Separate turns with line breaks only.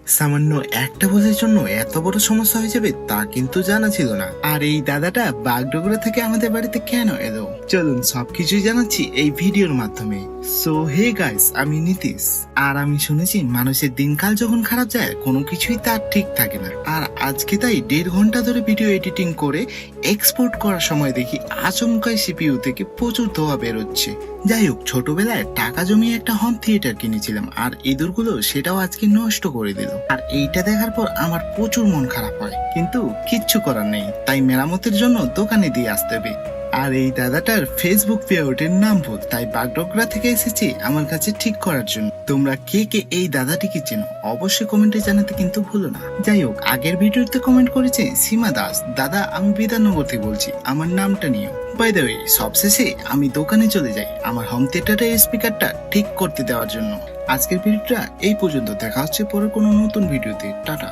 সামান্য একটা ভুলের জন্য এত বড় সমস্যা হয়ে যাবে তা কিন্তু জানা ছিল না। আর এই দাদাটা বাগডোগরা থেকে আমাদের বাড়িতে কেন এলো, চলুন সবকিছুই জানাচ্ছি এই ভিডিওর মাধ্যমে। সো হে গাইস, আমি নীতিশ। আর আমি শুনেছি মানুষের দিনকাল যখন খারাপ যায় কোনো কিছুই তার ঠিক থাকে না। আর আজকে তাই 1.5 ঘন্টা ধরে ভিডিও এডিটিং করে এক্সপোর্ট করার সময় দেখি আচমকাই সিপিইউ থেকে প্রচুর ধোঁয়া বেরোচ্ছে। যাই হোক, ছোটবেলায় টাকা জমিয়ে একটা হোম থিয়েটার কিনেছিলাম, আর ইঁদুরগুলো সেটাও আজকে নষ্ট করে দিল। আর এইটা দেখার পর আমার প্রচুর মন খারাপ হয়, কিন্তু কিচ্ছু করার নেই, তাই মেরামতের জন্য দোকানে দিয়ে আসতে হবে। আর এই দাদাটার ফেসবুক পেয়ারটির নাম ভুল, তাই বাগডোগরা থেকে এসেছি আমার কাছে ঠিক করার জন্য। তোমরা কে কে এই দাদাটিকে চেনো অবশ্যই কমেন্টে জানাতে কিন্তু ভুলো না। যাই হোক, আগের ভিডিওতে কমেন্ট করেছে সীমা দাস। দাদা, আমি বিধাননগর থেকে বলছি, আমার নামটা নিও। বাই দ্য ওয়ে, সবশেষে আমি দোকানে চলে যাই আমার হোম থিয়েটারের স্পিকারটা ঠিক করতে দেওয়ার জন্য। আজকের ভিডিওটা এই পর্যন্ত, দেখা হচ্ছে পরে কোনো নতুন ভিডিওতে। টাটা।